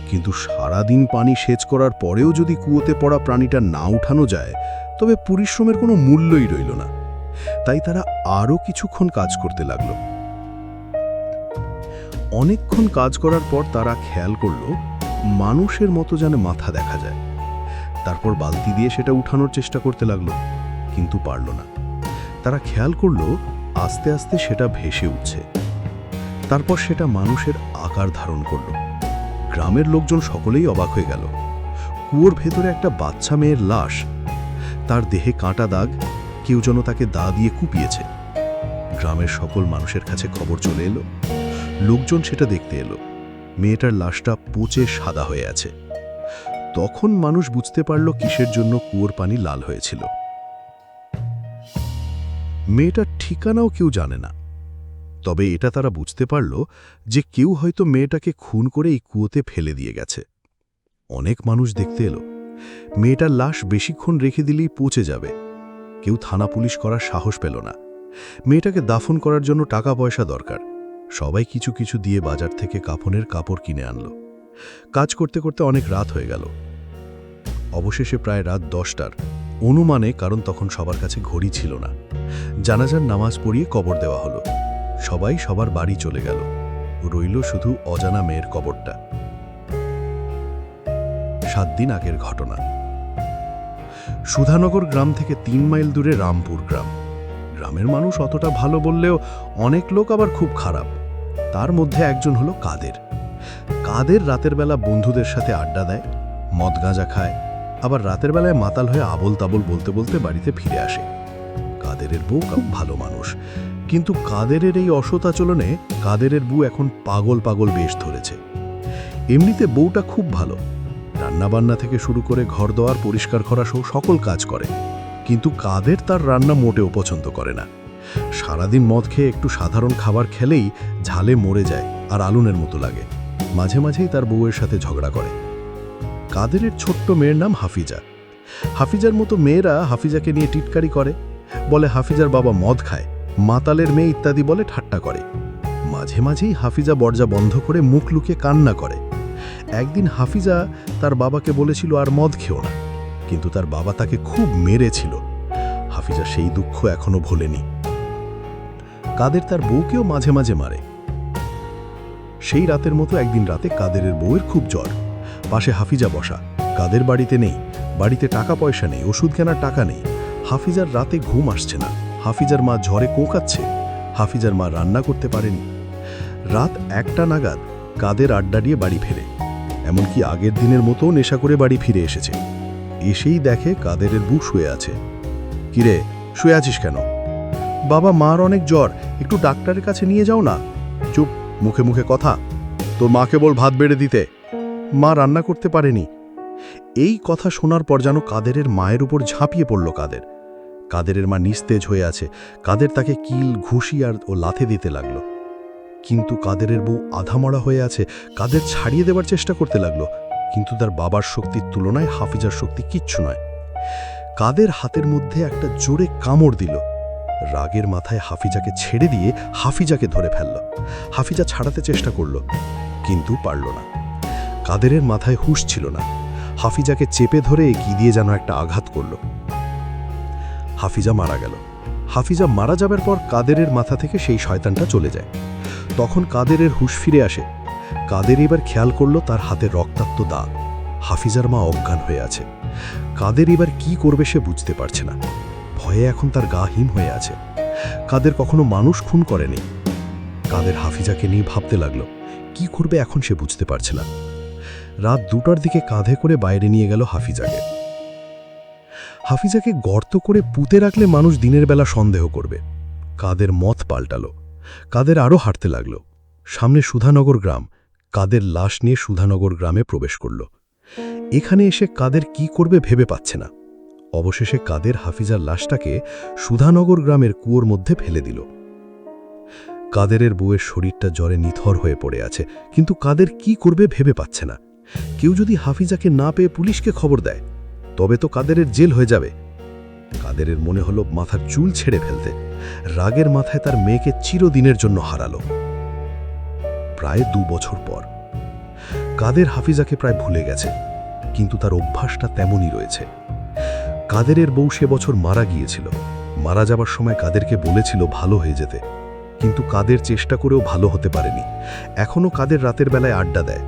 কিন্তু সারাদিন পানি সেচ করার পরেও যদি কুয়োতে পড়া প্রাণীটা না উঠানো যায়, তবে পরিশ্রমের কোনো মূল্যই রইল না। তাই তারা আরও কিছুক্ষণ কাজ করতে লাগল। অনেকক্ষণ কাজ করার পর তারা খেয়াল করল মানুষের মতো যেন মাথা দেখা যায়। তারপর বালতি দিয়ে সেটা উঠানোর চেষ্টা করতে লাগলো, কিন্তু পারল না। তারা খেয়াল করল আস্তে আস্তে সেটা ভেসে উঠছে। তারপর সেটা মানুষের আকার ধারণ করল। গ্রামের লোকজন সকলেই অবাক হয়ে গেল। কুয়োর ভেতরে একটা বাচ্চা মেয়ের লাশ, তার দেহে কাঁটা দাগ, কেউ যেন তাকে দা দিয়ে কুপিয়েছে। গ্রামের সকল মানুষের কাছে খবর চলে এলো। লোকজন সেটা দেখতে এলো। মেয়েটার লাশটা পচে সাদা হয়ে আছে। তখন মানুষ বুঝতে পারল কিসের জন্য কুয়োর পানি লাল হয়েছিল। মেয়েটার ঠিকানাও কেউ জানে না, তবে এটা তারা বুঝতে পারল যে কেউ হয়তো মেয়েটাকে খুন করে এই কুয়োতে ফেলে দিয়ে গেছে। অনেক মানুষ দেখতে এলো। মেয়েটার লাশ বেশিক্ষণ রেখে দিলেই পচে যাবে। কেউ থানা পুলিশ করার সাহস পেল না। মেয়েটাকে দাফন করার জন্য টাকা পয়সা দরকার। সবাই কিছু কিছু দিয়ে বাজার থেকে কাফনের কাপড় কিনে আনলো। কাজ করতে করতে অনেক রাত হয়ে গেল। অবশেষে প্রায় রাত 10টার অনুমানে, কারণ তখন সবার কাছে ঘড়ি ছিল না, জানাজার নামাজ পড়িয়ে কবর দেওয়া হলো। সবাই সবার বাড়ি চলে গেল। রইল শুধু অজানা মেয়ের কবরটা। 7 দিন আগের ঘটনা। সুধানগর গ্রাম থেকে 3 মাইল দূরে রামপুর গ্রাম। গ্রামের মানুষ অতটা ভালো বললেও অনেক লোক আবার খুব খারাপ। তার মধ্যে একজন হলো কাদের। কাদের রাতের বেলা বন্ধুদের সাথে আড্ডা দেয়, মদ গাঁজা খায়, আবার রাতের বেলায় মাতাল হয়ে আবোল তাবোল বলতে বলতে বাড়িতে ফিরে আসে। কাদেরের বউ ভালো মানুষ, কিন্তু কাদেরের এই অসৎ আচরণে কাদেরের বউ এখন পাগল পাগল বেশ ধরেছে। এমনিতে বউটা খুব ভালো, রান্নাবান্না থেকে শুরু করে ঘর দোয়ার পরিষ্কার করা সহ সকল কাজ করে, কিন্তু কাদের তার রান্না মোটেও পছন্দ করে না। সারাদিন মদ খেয়ে একটু সাধারণ খাবার খেলেই ঝালে মরে যায় আর আলুনের মতো লাগে। মাঝে মাঝেই তার বউয়ের সাথে ঝগড়া করে। কাদেরের ছোট্ট মেয়ের নাম হাফিজা। হাফিজার মতো মেয়েরা হাফিজাকে নিয়ে টিটকারি করে, বলে হাফিজার বাবা মদ খায়, মাতালের মেয়ে ইত্যাদি বলে ঠাট্টা করে। মাঝে মাঝেই হাফিজা দরজা বন্ধ করে মুখ লুকিয়ে কান্না করে। একদিন হাফিজা তার বাবাকে বলেছিল আর মদ খেও না, কিন্তু তার বাবা তাকে খুব মেরেছিল। হাফিজা সেই দুঃখ এখনো ভোলেনি। কাদের তার বউকেও মাঝে মাঝে মারে। সেই রাতের মতো একদিন রাতে কাদেরের বউয়ের খুব জ্বর। পাশে হাফিজা বসা, কাদের বাড়িতে নেই, বাড়িতে টাকা পয়সা নেই, ওষুধ কেনার টাকা নেই। হাফিজার রাতে ঘুম আসছে না, হাফিজার মা ঝড়ে কোঁকাচ্ছে, হাফিজার মা রান্না করতে পারেনি। রাত 1টা নাগাদ কাদের আড্ডা দিয়ে বাড়ি ফেরে, এমনকি আগের দিনের মতো নেশা করে বাড়ি ফিরে এসেছে। এসেই দেখে কাদেরের বউ শুয়ে আছে। কিরে, শুয়ে আছিস কেন? বাবা, মার অনেক জ্বর, একটু ডাক্তারের কাছে নিয়ে যাও না। চুপ, মুখে মুখে কথা। তোর মাকে বল ভাত বেড়ে দিতে, মা রান্না করতে পারেনি। এই কথা শোনার পর যেন কাদেরের মায়ের উপর ঝাঁপিয়ে পড়ল কাদের। কাদেরের মা নিস্তেজ হয়ে আছে। কাদের তাকে কিল, ঘুষি আর লাথে দিতে লাগলো। কিন্তু কাদেরের বউ আধামরা হয়ে আছে। কাদের ছাড়িয়ে দেবার চেষ্টা করতে লাগলো, কিন্তু তার বাবার শক্তির তুলনায় হাফিজার শক্তি কিচ্ছু নয়। কাদের হাতের মধ্যে একটা জোরে কামড় দিল। রাগের মাথায় হাফিজাকে ছেড়ে দিয়ে হাফিজাকে ধরে ফেলল। হাফিজা ছাড়াতে চেষ্টা করল, কিন্তু পারল না। কাদেরের মাথায় হুঁশ ছিল না। হাফিজাকে চেপে ধরে কি দিয়ে যেন একটা আঘাত করল। হাফিজা মারা গেল। হাফিজা মারা যাবার পর কাদেরের মাথা থেকে সেই শয়তানটা চলে যায়। তখন কাদেরের হুঁশ ফিরে আসে। কাদের এবার খেয়াল করল তার হাতে রক্তাক্ত দাগ। হাফিজার মা অজ্ঞান হয়ে আছে। কাদের এবার কি করবে সে বুঝতে পারছে না। ভয়ে এখন তার গা হিম হয়ে আছে। কাদের কখনো মানুষ খুন করেনি। কাদের হাফিজাকে নিয়ে ভাবতে লাগলো, কি করবে এখন সে বুঝতে পারছে না। রাত 2টার দিকে কাঁধে করে বাইরে নিয়ে গেল হাফিজাকে। হাফিজাকে গর্ত করে পুঁতে রাখলে মানুষ দিনের বেলা সন্দেহ করবে। কাদের মত পাল্টালো। কাদের আরও হাঁটতে লাগলো। সামনে সুধানগর গ্রাম। কাদের লাশ নিয়ে সুধানগর গ্রামে প্রবেশ করল। এখানে এসে কাদের কি করবে ভেবে পাচ্ছে না। অবশেষে কাদের হাফিজার লাশটাকে সুধানগর গ্রামের কুয়োর মধ্যে ফেলে দিল। কাদেরের বউয়ের শরীরটা জ্বরে নিথর হয়ে পড়ে আছে, কিন্তু কাদের কি করবে ভেবে পাচ্ছে না। কেউ যদি হাফিজাকে না পেয়ে পুলিশকে খবর দেয়, তবে তো কাদেরের জেল হয়ে যাবে। কাদেরের মনে হলো মাথার চুল ছেড়ে ফেলতে। রাগের মাথায় তার মেয়েকে চিরদিনের জন্য হারালো। প্রায় 2 বছর পর কাদের হাফিজাকে প্রায় ভুলে গেছে, কিন্তু তার অভ্যাসটা তেমনই রয়েছে। কাদেরের বউ সে বছর মারা গিয়েছিল। মারা যাবার সময় কাদেরকে বলেছিল ভালো হয়ে যেতে, কিন্তু কাদের চেষ্টা করেও ভালো হতে পারেনি। এখনও কাদের রাতের বেলায় আড্ডা দেয়।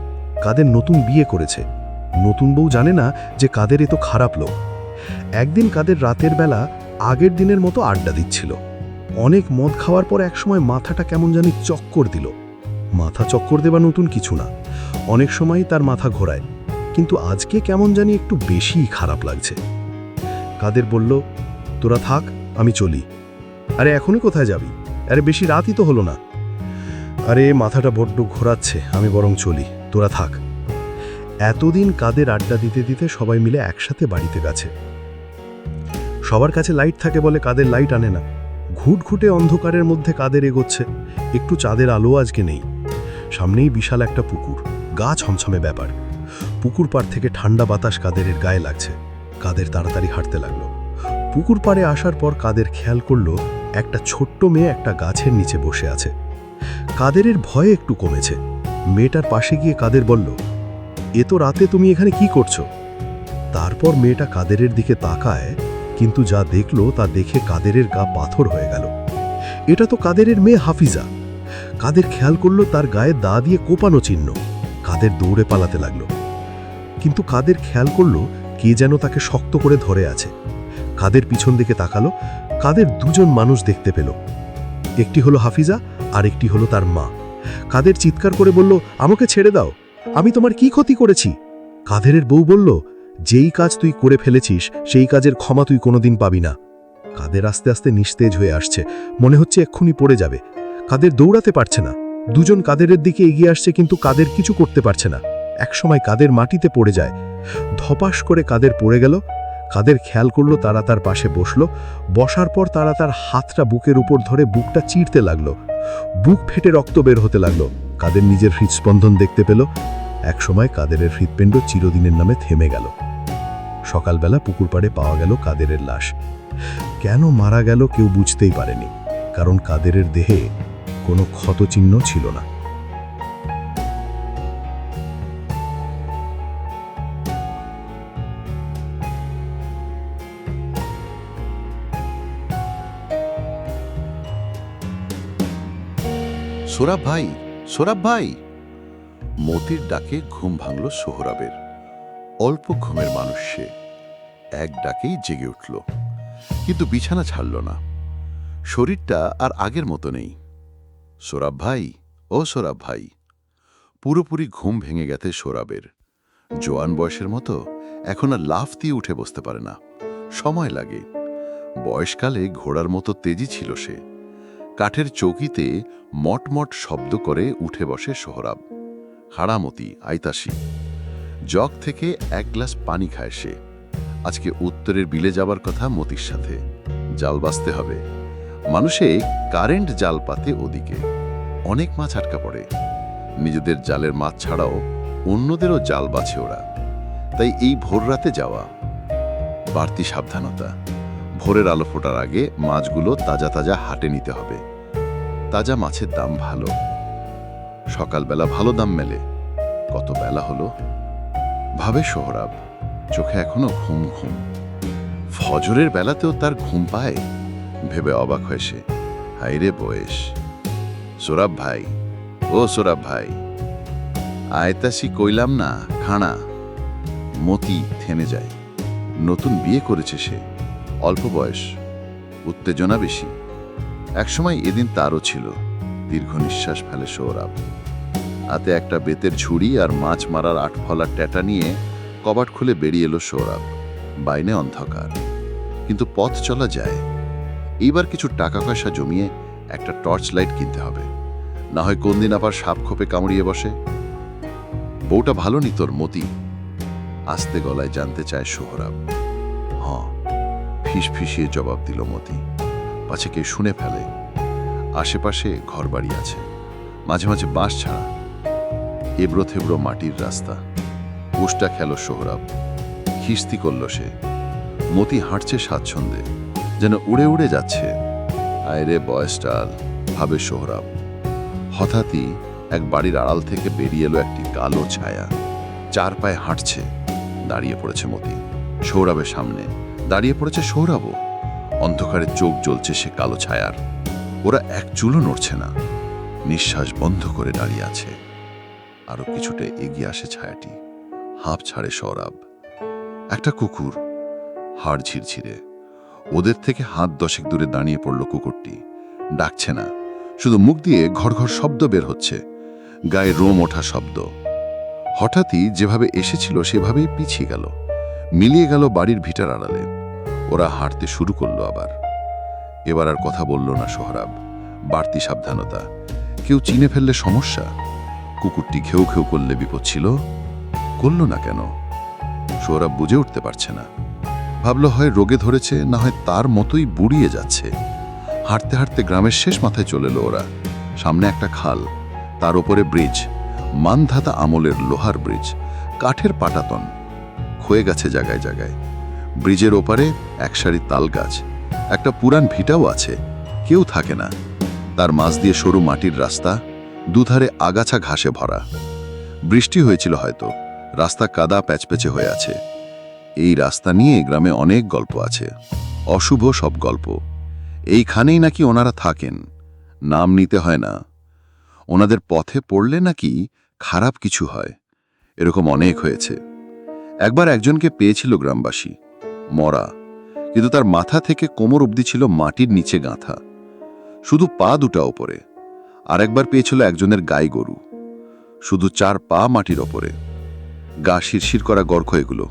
কাদের নতুন বিয়ে করেছে। নতুন বউ জানে না যে কাদের এ তো খারাপ লোক। একদিন কাদের রাতের বেলা আগের দিনের মতো আড্ডা দিচ্ছিল। অনেক মদ খাওয়ার পর একসময় মাথাটা কেমন জানি চক্কর দিল। মাথা চক্কর দেওয়া নতুন কিছু না, অনেক সময়ই তার মাথা ঘোরায়, কিন্তু আজকে কেমন জানি একটু বেশিই খারাপ লাগছে। কাদের বলল, তোরা থাক, আমি চলি। আরে এখনই কোথায় যাবি? আরে বেশি রাতই তো হলো না। আরে মাথাটা বড্ড ঘোরাচ্ছে, আমি বরং চলি, তোরা থাক। এতদিন কাদের আড্ডা দিতে দিতে সবাই মিলে একসাথে বাড়িতে গেছে। সবার কাছে লাইট থাকে বলে কাদের লাইট আনে না। ঘুটঘুটে অন্ধকারের মধ্যে কাদের এগোচ্ছে। একটু চাঁদের আলো আজকে নেই। সামনেই বিশাল একটা পুকুর, গা ছমছমে ব্যাপার। পুকুর পাড় থেকে ঠান্ডা বাতাস কাদেরের গায়ে লাগছে। কাদের তাড়াতাড়ি হাঁটতে লাগলো। পুকুর পাড়ে আসার পর কাদের খেয়াল করল একটা ছোট্ট মেয়ে একটা গাছের নিচে বসে আছে। কাদেরের ভয়ে একটু কমেছে। মেয়েটার পাশে গিয়ে কাদের বলল, এ তো রাতে তুমি এখানে কি করছো? তারপর মেয়েটা কাদেরের দিকে তাকায়, কিন্তু যা দেখল তা দেখে কাদেরের গা পাথর হয়ে গেল। এটা তো কাদেরের মেয়ে হাফিজা। কাদের খেয়াল করল তার গায়ে দা দিয়ে কোপানো চিহ্ন। কাদের দৌড়ে পালাতে লাগলো, কিন্তু কাদের খেয়াল করল কে যেন তাকে শক্ত করে ধরে আছে। কাদের পিছন দিকে তাকালো, কাদের দুজন মানুষ দেখতে পেল। একটি হলো হাফিজা আর একটি হলো তার মা। কাদের চিৎকার করে বলল, আমাকে ছেড়ে দাও, আমি তোমার কি ক্ষতি করেছি? কাদেরের বউ বলল, যেই কাজ তুই করে ফেলেছিস সেই কাজের ক্ষমা তুই কোনোদিন পাবি না। কাদের আস্তে আস্তে নিস্তেজ হয়ে আসছে, মনে হচ্ছে এক্ষুনি পড়ে যাবে। কাদের দৌড়াতে পারছে না। দুজন কাদেরের দিকে এগিয়ে আসছে, কিন্তু কাদের কিছু করতে পারছে না। একসময় কাদের মাটিতে পড়ে যায়। ধপাস করে কাদের পড়ে গেল। কাদের খেয়াল করলো, তারা তার পাশে বসলো। বসার পর তারা তার হাতটা বুকের উপর ধরে বুকটা চিরতে লাগলো। বুক ফেটে রক্ত বের হতে লাগলো। কাদের নিজের হৃদস্পন্দন দেখতে পেল। একসময় কাদেরের হৃৎপিণ্ড চিরদিনের নামে থেমে গেল। সকালবেলা পুকুর পাড়ে পাওয়া গেল কাদেরের লাশ। কেন মারা গেল কেউ বুঝতেই পারেনি, কারণ কাদেরের দেহে কোনো ক্ষতচিহ্ন ছিল না। সোহরাব ভাই, সোহরাব ভাই! মতির ডাকে ঘুম ভাঙল সোহরাবের। অল্প ঘুমের মানুষ সে, এক ডাকেই জেগে উঠল, কিন্তু বিছানা ছাড়ল না। শরীরটা আর আগের মতো নেই। সোহরাব ভাই, ও সোহরাব ভাই! পুরোপুরি ঘুম ভেঙে গেছে সোহরাবের। জোয়ান বয়সের মতো এখন আর লাফ দিয়ে উঠে বসতে পারে না, সময় লাগে। বয়সকালে ঘোড়ার মতো তেজি ছিল সে। কাঠের চৌকিতে মটমট শব্দ করে উঠে বসে সোহরাব। হাড়ামতি, আইতাসি। জগ থেকে এক গ্লাস পানি খায় সে। আজকে উত্তরের বিলে যাবার কথা মতির সাথে। জাল বাঁধতে হবে। মানুষে কারেন্ট জাল পাতে ওদিকে। অনেক মাছ আটকা পড়ে। নিজেদের জালের মাছ ছাড়াও অন্যদেরও জাল বাছে ওরা। তাই এই ভোর রাতে যাওয়া। বাড়তি সাবধানতা। ভোরের আলো ফোটার আগে মাছগুলো তাজা তাজা হাটে নিতে হবে। তাজা মাছের দাম ভালো। সকালবেলা ভালো দাম মেলে। কত বেলা হলো ভাবে সোহরাব, চোখে এখনো ঘুম ঘুম। ফজরের বেলাতেও তার ঘুম পায় ভেবে অবাক হয় সে। হাইরে বয়স! সোহরাব ভাই, ও সোহরাব ভাই! আয়তাসি কইলাম না, খানা। মতি থেমে যায়। নতুন বিয়ে করেছে সে, অল্প বয়স, উত্তেজনা বেশি। একসময় এদিন তারও ছিল। দীর্ঘ নিঃশ্বাস ফেলে সোহরাব। হাতে একটা বেতের ঝুড়ি আর মাছ মারার আটফলা ট্যাটা নিয়ে কবাট খুলে বেরিয়ে এলো সোহরাব। বাইনে অন্ধকার, কিন্তু পথ চলা যায়। এইবার কিছু টাকা পয়সা জমিয়ে একটা টর্চ লাইট কিনতে হবে, না হয় কোন দিন আবার সাপ খোপে কামড়িয়ে বসে। বউটা ভালো নি তোর মতি? আস্তে গলায় জানতে চায় সোহরাব। হ্যাঁ, ফিসফিসিয়ে জবাব দিল মতি। পাছে কে শুনে ফেলে। আশেপাশে ঘরবাড়ি আছে, মাঝে মাঝে বাঁশ ছাড়া। এবড়ো থেবড়ো মাটির রাস্তা। উষ্টা খেল সোহরাব। খিস্তি করল সে। মতি হাঁটছে স্বাচ্ছন্দ্যে, যেন উড়ে উড়ে যাচ্ছে। আয়রে বয়সটাল, ভাবে সোহরাব। হঠাৎই এক বাড়ির আড়াল থেকে বেরিয়ে এলো একটি কালো ছায়া। চার পায়ে হাঁটছে। দাঁড়িয়ে পড়েছে মতি। সোহরাবের সামনে দাঁড়িয়ে পড়েছে সোহরাবও। অন্ধকারে চোখ জ্বলছে সে কালো ছায়ার। ওরা এক চুলও নড়ছে না, নিঃশ্বাস বন্ধ করে দাঁড়িয়ে আছে। আরো কিছুটা এগিয়ে আসে ছায়াটি। হাঁপ ছাড়ে সোহরাব। একটা কুকুর, হাড় ঝিরঝিরে। ওদের থেকে হাত 10 দূরে দাঁড়িয়ে পড়ল কুকুরটি। ডাকছে না, শুধু মুখ দিয়ে ঘর ঘর শব্দ বের হচ্ছে, গায়ে রোম ওঠা শব্দ। হঠাৎই যেভাবে এসেছিল সেভাবেই পিছিয়ে গেল, মিলিয়ে গেল বাড়ির ভিটার আড়ালে। ওরা হাঁটতে শুরু করলো আবার। এবার আর কথা বলল না সোহরাব। বাড়তি সাবধানতা। কেউ চিনে ফেললে সমস্যা। কুকুরটি ঘেউ ঘেউ করলে বিপদ ছিল। করল না কেন? সোহরাব বুঝে উঠতে পারছে না। ভাবলো হয় রোগে ধরেছে, না হয় তার মতোই বুড়িয়ে যাচ্ছে। হাঁটতে হাঁটতে গ্রামের শেষ মাথায় চলে এলো ওরা। সামনে একটা খাল, তার উপরে ব্রিজ। মানধাতা আমলের লোহার ব্রিজ, কাঠের পাটাতন, ক্ষয়ে গেছে জায়গায় জায়গায়। ব্রিজের ওপারে এক সারি তাল গাছ। একটা পুরান ভিটাও আছে, কেউ থাকে না। তার মাঝ দিয়ে সরু মাটির রাস্তা, দুধারে আগাছা ঘাসে ভরা। বৃষ্টি হয়েছিল হয়তো, রাস্তা কাদা প্যাচপেচে হয়ে আছে। এই রাস্তা নিয়ে গ্রামে অনেক গল্প আছে, অশুভ সব গল্প। এইখানেই নাকি ওনারা থাকেন, নাম নিতে হয় না। ওনাদের পথে পড়লে নাকি খারাপ কিছু হয়, এরকম অনেক হয়েছে। একবার একজনকে পেয়েছিল গ্রামবাসী, মরা, কিন্তু তার মাথা থেকে কোমর অবধি ছিল মাটির নিচে গাঁথা, শুধু পা দুটা ওপরে। আর একবার পেয়েছিল একজনের গাই গরু, শুধু 4 পা মাটির ওপরে, গা শিরশির করা গর্খ এগুলো।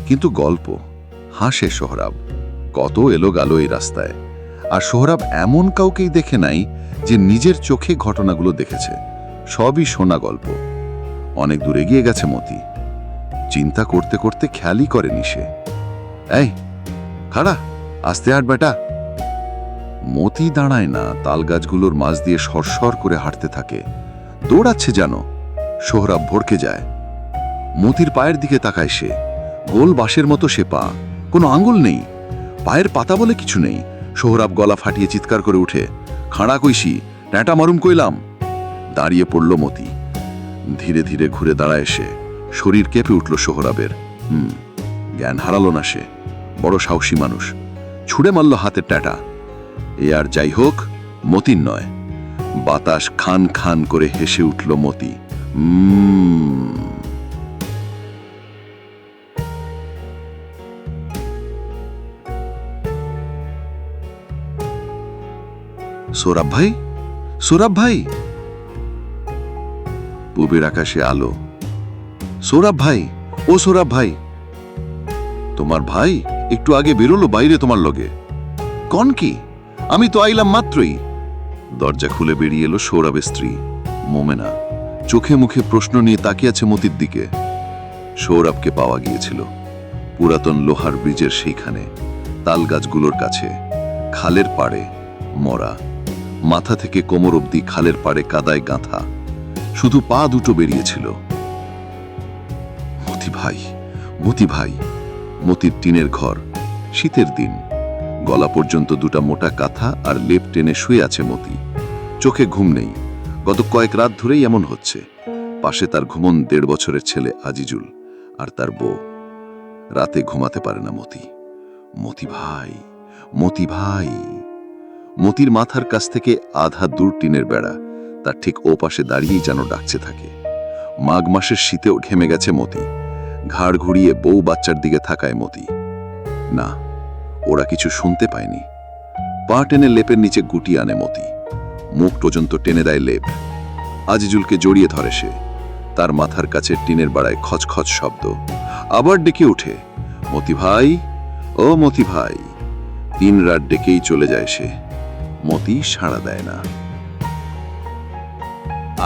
কিন্তু গল্প হাসে সোহরাব, কত এলো গেল এই রাস্তায়। আর সোহরাব এমন কাউকেই দেখে নাই যে নিজের চোখে ঘটনাগুলো দেখেছে, সবই শোনা গল্প। অনেক দূর এগিয়ে গেছে মতি, চিন্তা করতে করতে খেয়ালই করেনি সে। এই খাড়া, আস্তে হাঁট বেটা। মতি দাঁড়ায় না, তাল গাছগুলোর মাঝ দিয়ে সরসর করে হাঁটতে থাকে, দৌড়াচ্ছে যেন। সোহরাব ভড়কে যায়, মতির পায়ের দিকে তাকায় সে। গোল বাঁশের মতো সে পা, কোনো আঙ্গুল নেই, পায়ের পাতা বলে কিছু নেই। সোহরাব গলা ফাটিয়ে চিৎকার করে উঠে, খাঁড়া কইসি, ট্যাঁটা মারুম কইলাম। দাঁড়িয়ে পড়ল মতি, ধীরে ধীরে ঘুরে দাঁড়ায় সে। শরীর কেঁপে উঠল সোহরাবের। জ্ঞান হারালো না সে, বড় সাহসী মানুষ। ছুঁড়ে মারল হাতের ট্যাঁটা। এ আর যাই হোক, মতির নয়। বাতাস খান খান করে হেসে উঠল মতি। সোহরাব ভাই, সোহরাব ভাই। পূবের আকাশে আলো। সোহরাব ভাই, ও সোহরাব ভাই। তোমার ভাই একটু আগে বেরোলো বাইরে তোমার লগে। কন কি? আমি তো আইলাম মাত্রই। দরজা খুলে বেরিয়ে এলো সৌরভের স্ত্রী মোমেনা, চোখে মুখে প্রশ্ন নিয়ে তাকিয়ে আছে মতির দিকে। সৌরভকে পাওয়া গিয়েছিল পুরাতন লোহার ব্রিজের সেইখানে, তাল গাছগুলোর কাছে, খালের পাড়ে মরা, মাথা থেকে কোমর অবধি খালের পাড়ে কাদায় গাঁথা, শুধু পা দুটো বেরিয়েছিল। মতি ভাই, মতি ভাই। মতির টিনের ঘর, শীতের দিন, গলা পর্যন্ত দুটা মোটা কাঁথা আর লেপ টেনে শুয়ে আছে মতি। চোখে ঘুম নেই, গত কয়েক রাত ধরেই এমন হচ্ছে। পাশে তার ঘুমন 1.5 বছরের ছেলে আজিজুল আর তার বউ। রাতে ঘুমাতে পারে না মতি। মতি ভাই, মতি ভাই। মতির মাথার কাছ থেকে আধা দূর টিনের বেড়া, তার ঠিক ও পাশে দাঁড়িয়েই যেন ডাকছে থাকে। মাঘ মাসের শীতেও ঘেমে গেছে মতি। ঘাড় ঘুরিয়ে বউ বাচ্চার দিকে থাকায় মতি। না, ওরা কিছু শুনতে পায়নি। পা টেনে লেপের নিচে গুটি আনে মতি, মুখ পর্যন্ত টেনে দেয় লেপ। আজিজুলকে জড়িয়ে ধরে সে। তার মাথার কাছে টিনের বাড়ায় খচখচ শব্দ। আবার ডেকে ওঠে, মতি ভাই, ও মতি ভাই। 3 রাত ডেকেই চলে যায় সে। মতি সাড়া দেয় না।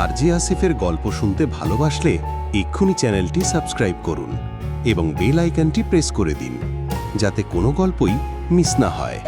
আরজে আসিফের গল্প শুনতে ভালোবাসলে এক্ষুনি চ্যানেলটি সাবস্ক্রাইব করুন এবং বেল আইকনটি প্রেস করে দিন, যাতে কোনো গল্পই মিস না হয়।